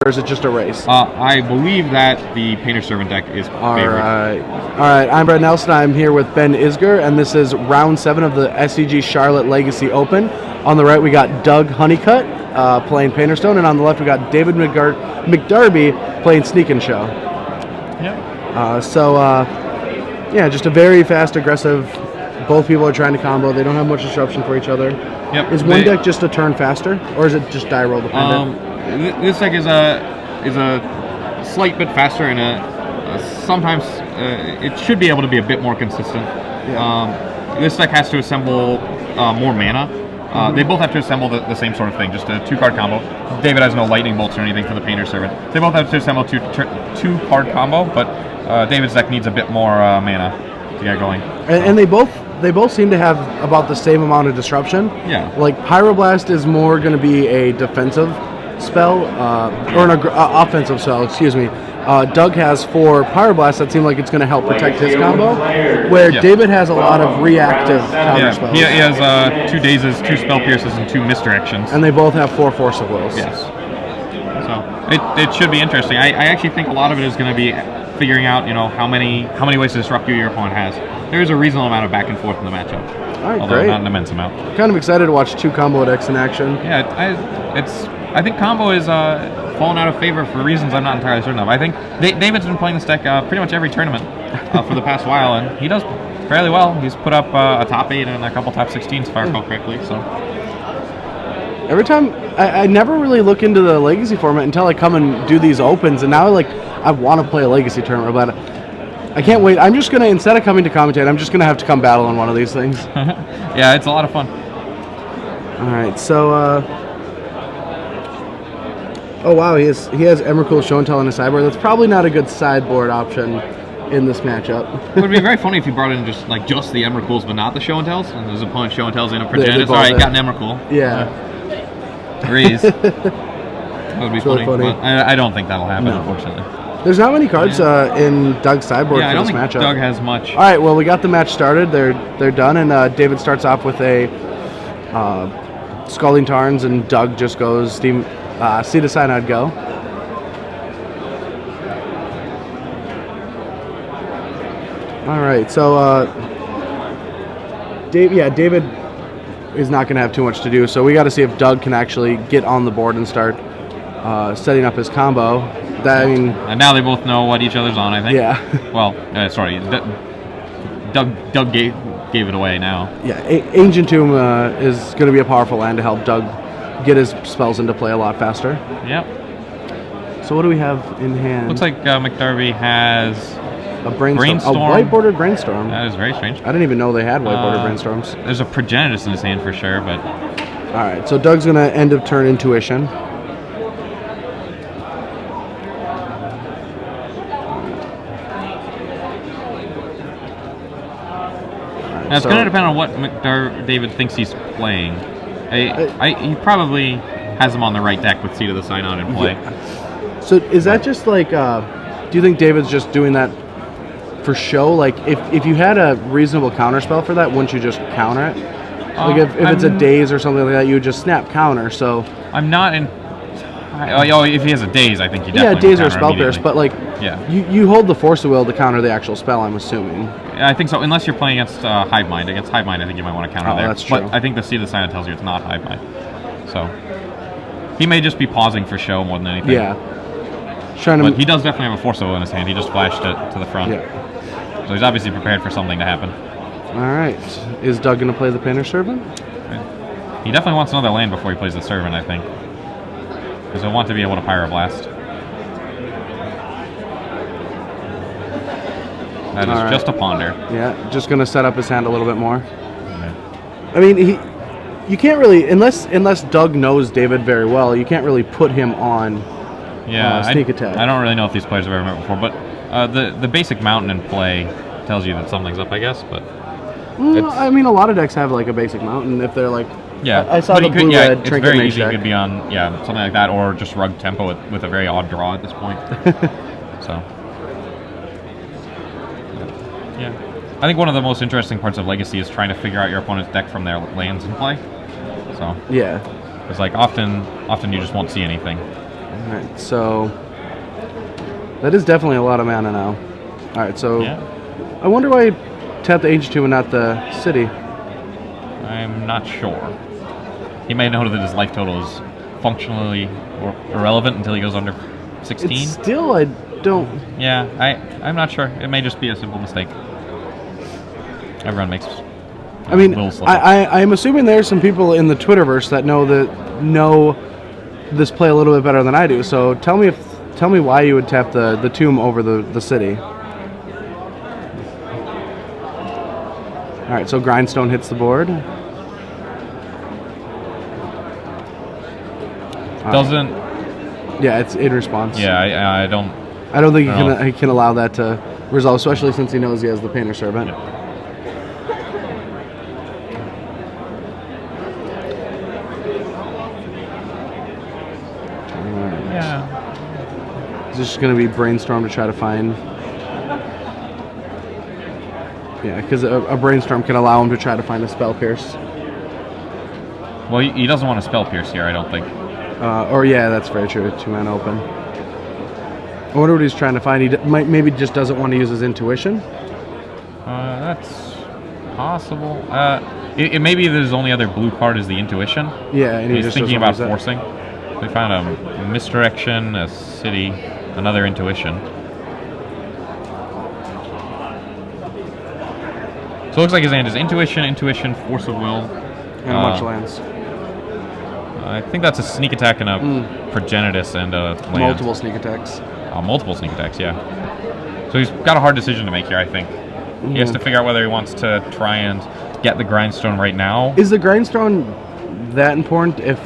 or is it just a race? I believe that the Painter Servant deck is favored. All right. I'm Brett Nelson. I'm here with Ben Isger, and this is round 7 of the SCG Charlotte Legacy Open. On the right, we got Doug Honeycutt playing Painterstone, and on the left, we got David McDarby playing Sneak and Show. Yep. Yeah, just a very fast, aggressive. Both people are trying to combo. They don't have much disruption for each other. Yep. Is one deck just a turn faster, or is it just die roll dependent? This deck is a slight bit faster, and sometimes it should be able to be a bit more consistent. Yeah. This deck has to assemble more mana. They both have to assemble the same sort of thing, just a 2-card combo. David has no lightning bolts or anything for the Painter Servant. They both have to assemble two-card combo, but David's deck needs a bit more mana to get going. And they both seem to have about the same amount of disruption. Yeah. Like Pyroblast is more going to be a defensive spell, or an offensive spell, excuse me. Doug has 4 Pyroblast that seem like it's going to help protect his combo, where David has a lot of reactive counter spells. He has 2 Dazes, 2 Spell Pierces, and 2 Misdirections. And they both have 4 Force of Wills. Yes. So it should be interesting. I actually think a lot of it is going to be figuring out, how many ways to disrupt you your opponent has. There is a reasonable amount of back and forth in the matchup. All right, although great. Not an immense amount. Kind of excited to watch 2 combo decks in action. Yeah, I think combo is fallen out of favor for reasons I'm not entirely certain of. I think David's been playing this deck pretty much every tournament for the past while, and he does fairly well. He's put up a top 8 and a couple top 16s, if I recall correctly. So every time, I never really look into the Legacy format until I come and do these opens, and now I want to play a Legacy tournament, but I can't wait. I'm just going to, instead of coming to commentate, I'm just going to have to come battle in one of these things. Yeah, it's a lot of fun. All right, so, oh wow, he has Emrakul Show and Tell in his sideboard. That's probably not a good sideboard option in this matchup. It would be very funny if he brought in just the Emrakuls, but not the Show and Tells, and his opponent Show and Tells in a Progenitus. All right, got an Emrakul. Yeah. Breeze. That would be funny. But I don't think that'll happen, unfortunately. There's not many cards in Doug's sideboard for this matchup. I don't think Doug has much. All right, well, we got the match started. They're done, and David starts off with a Scalding Tarns, and Doug just goes Seed of Cyanide Go. All right, so David is not going to have too much to do, so we got to see if Doug can actually get on the board and start setting up his combo. And now they both know what each other's on, I think. Yeah. Well, sorry, Doug gave it away now. Yeah, Ancient Tomb is going to be a powerful land to help Doug get his spells into play a lot faster. Yep. So what do we have in hand? Looks like McDarby has a Brainstorm. A white-bordered Brainstorm. That is very strange. I didn't even know they had white-bordered Brainstorms. There's a Progenitus in his hand for sure, but... All right, so Doug's going to end of turn Intuition. Now, it's going to depend on what David thinks he's playing. He probably has him on the right deck with Seed of the Synod in play. Yeah. So is that just do you think David's just doing that for show? Like, if you had a reasonable counter spell for that, wouldn't you just counter it? Like, if it's a Daze or something like that, you would just snap counter, so... I'm not in... Oh, if he has a Daze, I think he definitely Daze or Spell Pierce, but you hold the Force of Will to counter the actual spell, I'm assuming. I think so, unless you're playing against Hive Mind. Against Hive Mind, I think you might want to counter there. That's true. But I think the Seed of the Synod tells you it's not Hive Mind. So, he may just be pausing for show more than anything. Yeah. But he does definitely have a Force of Will in his hand. He just flashed it to the front. Yeah. So he's obviously prepared for something to happen. All right. Is Doug going to play the Painter Servant? He definitely wants another land before he plays the Servant, I think. Because he'll want to be able to Pyroblast. That is just a Ponder. Yeah, just going to set up his hand a little bit more. Yeah. I mean, you can't really, unless Doug knows David very well, you can't really put him on Sneak Attack. I don't really know if these players have ever met before, but the basic Mountain in play tells you that something's up, I guess. But I mean, a lot of decks have a basic Mountain if they're I saw the blue-red it's very easy. It could be on something like that, or just Rug Tempo with a very odd draw at this point. So, yeah, I think one of the most interesting parts of Legacy is trying to figure out your opponent's deck from their lands in play. So yeah, it's often you just won't see anything. All right, so that is definitely a lot of mana now. All right, so Yeah. I wonder why he tapped the H2 and not the city. I'm not sure. He may know that his life total is functionally irrelevant until he goes under 16. It's still, I don't. Yeah, I'm not sure. It may just be a simple mistake. Everyone makes. I mean, little slip-ups. I'm assuming there's some people in the Twitterverse that know this play a little bit better than I do. So tell me why you would tap the tomb over the city. All right, so Grindstone hits the board. Doesn't. Yeah, it's in response. Yeah, I don't. I don't think he can allow that to resolve, especially since he knows he has the Painter Servant. Yeah. Yeah. Is this just going to be Brainstorm to try to find? Yeah, because a Brainstorm can allow him to try to find a Spell Pierce. Well, he doesn't want to spell pierce here, I don't think. Or yeah, that's very true. 2-mana open. I wonder what he's trying to find. He maybe just doesn't want to use his intuition. That's possible. It maybe his only other blue card is the intuition. Yeah, and He's just thinking doesn't about use it. forcing. We found a misdirection, a city, another intuition. So it looks like his hand is intuition, force of will, And a bunch of lands. I think that's a sneak attack and a progenitus and a land. Multiple sneak attacks. Multiple sneak attacks, yeah. So he's got a hard decision to make here, I think. He has to figure out whether he wants to try and get the Grindstone right now. Is the Grindstone that important if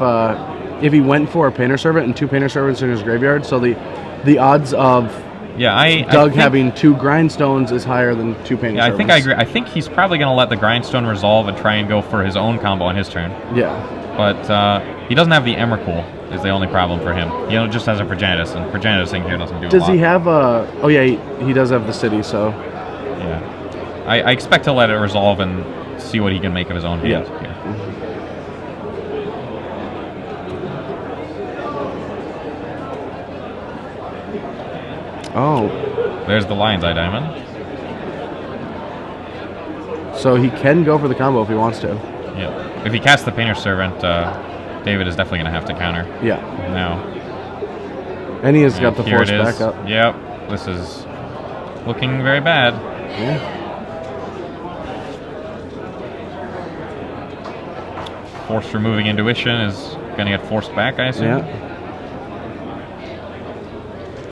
he went for a Painter Servant and 2 Painter Servants in his graveyard? So the odds of Doug having 2 Grindstones is higher than 2 Painter Servants. I think I agree. I think he's probably going to let the Grindstone resolve and try and go for his own combo on his turn. Yeah. But he doesn't have the Emrakul is the only problem for him. He just has a Progenitus, and Progenitusing here doesn't do a lot. Does he have a... Oh, yeah, he does have the city, so... Yeah. I expect to let it resolve and see what he can make of his own hand here. Oh. There's the Lion's Eye Diamond. So he can go for the combo if he wants to. Yeah. If he casts the Painter Servant, David is definitely going to have to counter. Yeah. Now. And he has got the Here force it is. back up. Yep. This is looking very bad. Yeah. Force removing intuition is going to get forced back, I assume. Yeah.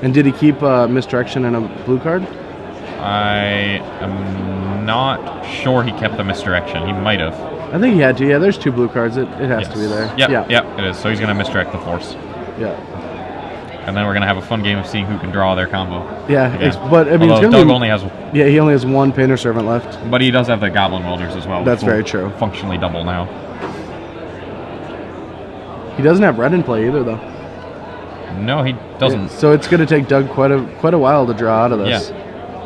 And did he keep misdirection and a blue card? I am not sure he kept the misdirection. He might have. I think he had to. Yeah, there's 2 blue cards. It has to be there. Yep, it is. So he's going to misdirect the force. Yeah. And then we're going to have a fun game of seeing who can draw their combo. Yeah, but I mean, although it's Doug gonna only has... Yeah, he only has 1 Painter Servant left. But he does have the Goblin Welders as well. That's which will very true. Functionally double now. He doesn't have red in play either, though. No, he doesn't. Yeah, so it's going to take Doug quite a while to draw out of this. Yeah.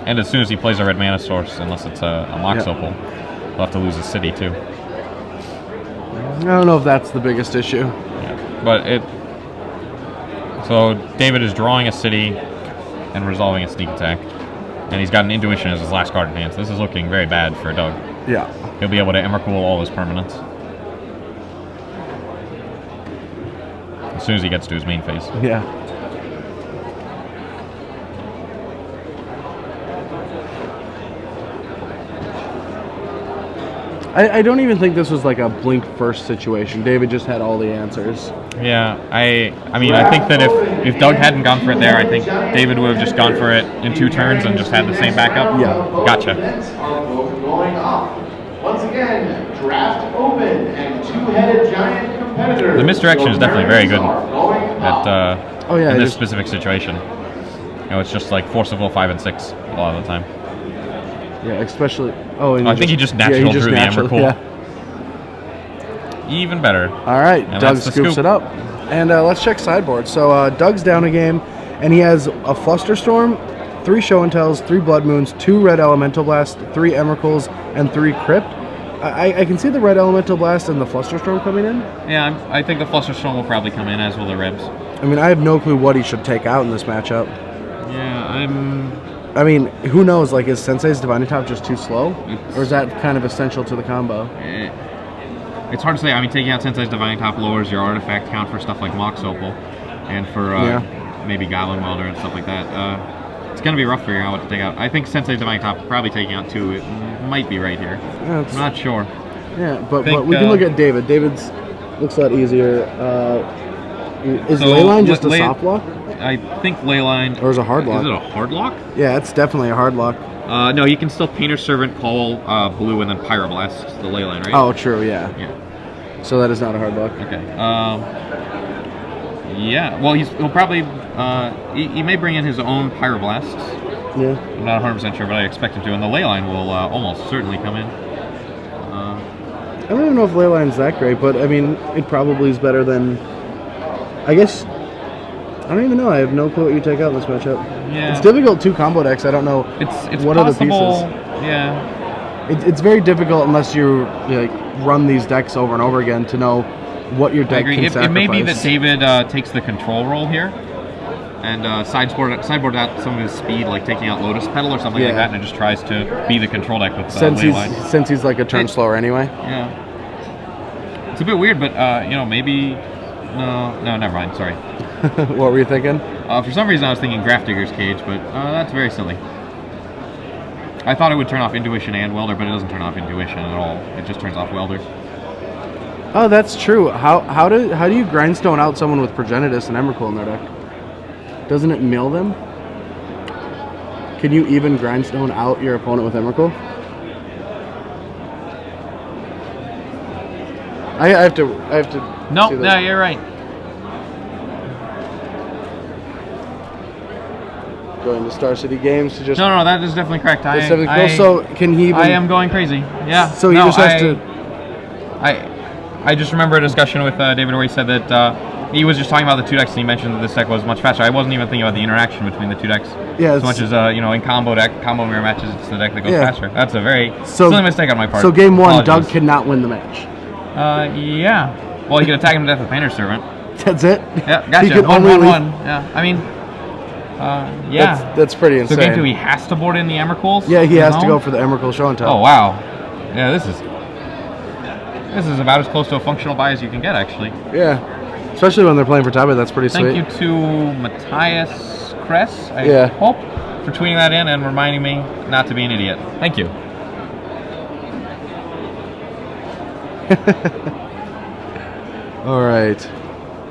And as soon as he plays a red mana source, unless it's a Mox Opal, he'll have to lose his city too. I don't know if that's the biggest issue. Yeah. But so David is drawing a city and resolving a sneak attack. And he's got an intuition as his last card in hand. So this is looking very bad for Doug. Yeah. He'll be able to Emrakul all his permanents. As soon as he gets to his main phase. Yeah. I don't even think this was like a blink first situation. David just had all the answers. Yeah, I mean, I think that if Doug hadn't gone for it there, I think David would have just gone for it in 2 turns and just had the same backup. Yeah. Gotcha. Once again, draft open and 2-headed giant competitors. The misdirection is definitely very good in this just specific situation. It's just like Force of Will 5 and 6 a lot of the time. Yeah, especially... Oh, and I think he just natural drew the Emrakul. Yeah. Even better. All right, And Doug that's the scoops scoop. it up. And let's check sideboard. So Doug's down a game, and he has a Flusterstorm, 3 Show and Tells, 3 Blood Moons, 2 Red Elemental Blast, 3 Emrakuls, and 3 Crypt. I can see the Red Elemental Blast and the Flusterstorm coming in. Yeah, I think the Flusterstorm will probably come in, as will the Rebs. I mean, I have no clue what he should take out in this matchup. Yeah, I mean, who knows? Like, is Sensei's Divining Top just too slow? Or is that kind of essential to the combo? It's hard to say. I mean, taking out Sensei's Divining Top lowers your artifact count for stuff like Mox Opal and for maybe Goblin Welder and stuff like that. It's going to be rough figuring out what to take out. I think Sensei's Divining Top probably taking out 2. It might be right here. Yeah, I'm not sure. Yeah, but we can look at David. David's looks a lot easier. Is Leyline just a soft lock? I think Leyline... Or is it a hard lock? Is it a hard lock? Yeah, it's definitely a hard lock. No, you can still Painter's Servant, call blue, and then Pyroblast the Leyline, right? Oh, true, yeah. Yeah. So that is not a hard lock. Okay. Yeah, well, he'll probably... he may bring in his own Pyroblasts. Yeah. I'm not 100% sure, but I expect him to. And the Leyline will almost certainly come in. I don't even know if Leyline's that great, but, I mean, it probably is better than... I guess... I don't even know. I have no clue what you take out in this matchup. Yeah. It's difficult, too, combo decks. I don't know it's what possible, are the pieces. Yeah. It's very difficult unless you like run these decks over and over again to know what your deck can sacrifice. It may be that David takes the control role here and sideboard out some of his speed, like taking out Lotus Petal or something like that, and it just tries to be the control deck with Leyline. Since he's like a turn slower anyway. Yeah. It's a bit weird, but maybe... No, never mind, sorry. What were you thinking? For some reason I was thinking Grafdigger's Cage, but that's very silly. I thought it would turn off Intuition and Welder, but it doesn't turn off Intuition at all. It just turns off Welder. Oh, that's true. How do you grindstone out someone with Progenitus and Emrakul in their deck? Doesn't it mill them? Can you even grindstone out your opponent with Emrakul? I have to. No, you're right. Going to Star City Games to just... No, that is definitely correct. So can he even... I am going crazy. Yeah. So he just has to... I just remember a discussion with David where he said that he was just talking about the 2 decks and he mentioned that this deck was much faster. I wasn't even thinking about the interaction between the 2 decks. Yeah. As much as, in combo mirror matches, it's the deck that goes faster. That's a very silly mistake on my part. So game 1, Doug cannot win the match. Yeah. Well, he could attack him to death with Painter's Servant. That's it? Yeah, gotcha. He could only 1-1. Yeah. I mean... yeah. That's pretty insane. So game 2, he has to board in the Emrakuls? Yeah, he has to go for the Emrakul Show and Tell. Oh, wow. Yeah, this is about as close to a functional buy as you can get, actually. Yeah. Especially when they're playing for Tabe, that's pretty sweet. Thank you to Matthias Kress, I hope, for tweeting that in and reminding me not to be an idiot. Thank you. All right.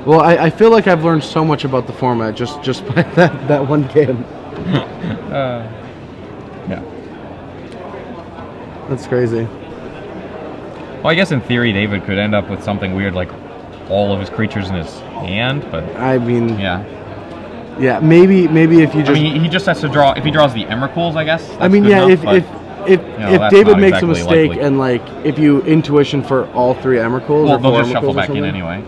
Well, I feel like I've learned so much about the format just by that one game. Yeah. That's crazy. Well, I guess in theory, David could end up with something weird like all of his creatures in his hand, but... I mean... Yeah. Yeah, maybe if you just... I mean, he just has to draw... If he draws the Emrakuls, I guess, I mean, yeah, if David makes a mistake likely. And, like, if you intuition for all 3 Emrakuls... Well, they'll just shuffle back in anyway.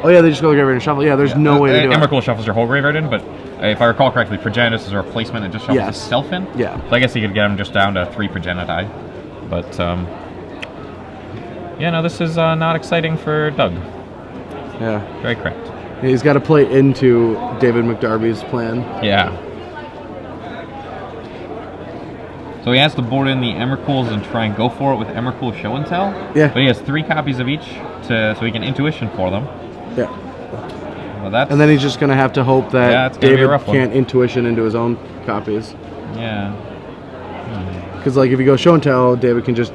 Oh, yeah, they just go graveyard and shuffle. Yeah, there's no way to do it. Emrakul shuffles your whole graveyard in, but if I recall correctly, Progenitus is a replacement that just shuffles itself in. Yeah. So I guess he could get him just down to 3 Progeniti. But, yeah, no, this is not exciting for Doug. Yeah. Very correct. Yeah, he's got to play into David McDarby's plan. Yeah. So he has to board in the Emrakuls and try and go for it with Emrakul Show and Tell. Yeah. But he has 3 copies of each, so he can intuition for them. Yeah. Well, that's... And then he's just going to have to hope that David can't one. Intuition into his own copies. Yeah. Because, like, if you go Show and Tell, David can just,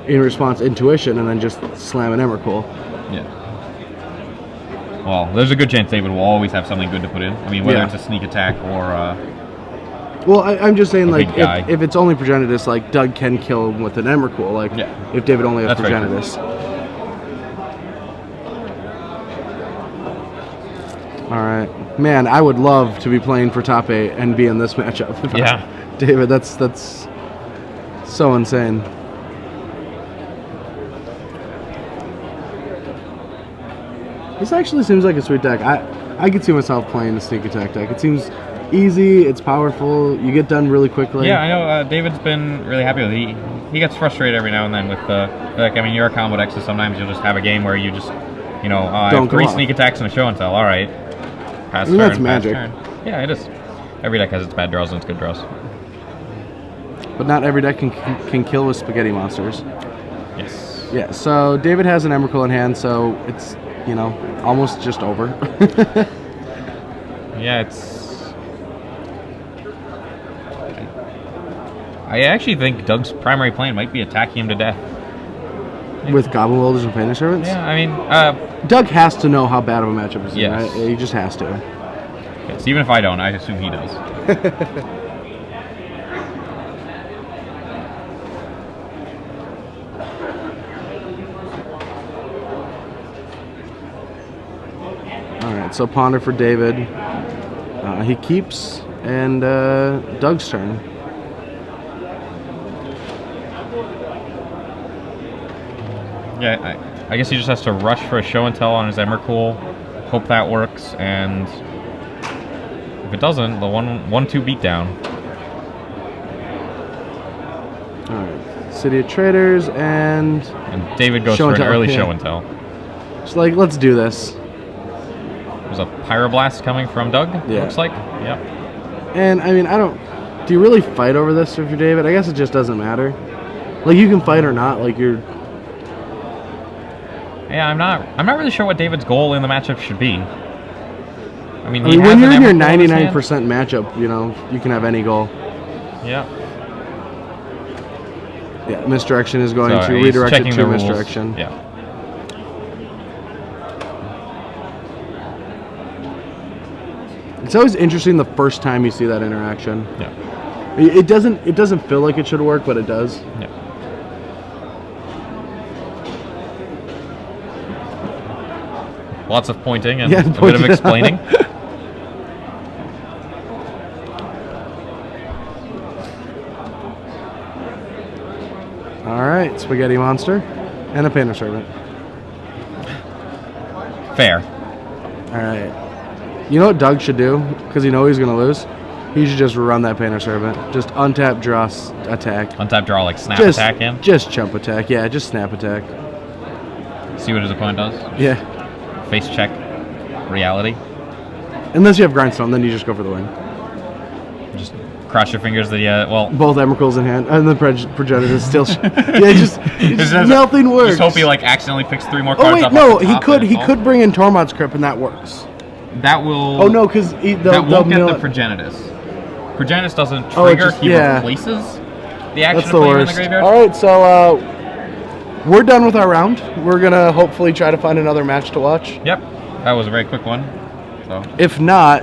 in response, Intuition, and then just slam an Emrakul. Yeah. Well, there's a good chance David will always have something good to put in. I mean, whether it's a sneak attack or... well, I'm just saying, like, if it's only Progenitus, like, Doug can kill him with an Emrakul. Like, if David only has Progenitus. All right. Man, I would love to be playing for top 8 and be in this matchup. Yeah. David, that's so insane. This actually seems like a sweet deck. I could see myself playing a sneak attack deck. It seems easy, it's powerful, you get done really quickly. Yeah, I know David's been really happy with it. He gets frustrated every now and then with like, I mean, you're a combo deck, so sometimes you'll just have a game where you just, I have 3 sneak attacks and a show and tell, alright. pass I mean, turn, that's magic. pass turn. Yeah, it is. Every deck has its bad draws and its good draws. But not every deck can kill with spaghetti monsters. Yes. Yeah, so David has an Emrakul in hand, so it's, you know, almost just over. Yeah, it's... I actually think Doug's primary plan might be attacking him to death. With Goblin Wielders and Painter Servants? Yeah, I mean... Doug has to know how bad of a matchup it's in, Yes. right? He just has to. yes, even if I don't, I assume he does. Alright, so Ponder for David. He keeps, and Doug's turn. Yeah, I guess he just has to rush for a show and tell on his Emrakul, hope that works, and if it doesn't, the 1-2 beatdown. Alright, City of Traders, and David goes show for and an tell, early yeah. show and tell. Just like, let's do this. There's a Pyroblast coming from Doug, Yeah. looks like. Yep. And, I mean, do you really fight over this if you're David? I guess it just doesn't matter. Like, you can fight or not, like, you're... Yeah, I'm not really sure what David's goal in the matchup should be. I mean, when you're in your 99% matchup, you know, you can have any goal. Yeah. Yeah, misdirection is going So to he's redirect it checking to the rules. misdirection. Yeah. It's always interesting the first time you see that interaction. Yeah. It doesn't feel like it should work, but it does. Yeah. Lots of pointing and Yeah, a bit of explaining. All right, Spaghetti Monster and a Painter Servant. Fair. All right. You know what Doug should do? Because you know he's going to lose? He should just run that Painter Servant. Just untap, draw, attack. Untap, draw, like snap Just, attack in. Just chump attack. Yeah, just snap attack. See what his opponent does. Yeah. Face check. Reality. Unless you have Grindstone, then you just go for the win. Just cross your fingers that well. Both Emrakuls in hand, and the Progenitor still. Yeah, just nothing works. Just hope he like accidentally picks 3 more Oh cards. wait, up no, off the he top could and- could bring in Tormod's Crypt, and that works. That will. Oh no, because that they'll won't get mill the it. Progenitus. Progenitus doesn't Oh, it trigger. just- He yeah. replaces the action That's of the playing in the worst. graveyard. All right, so we're done with our round. We're gonna hopefully try to find another match to watch. Yep, that was a very quick one. So. If not,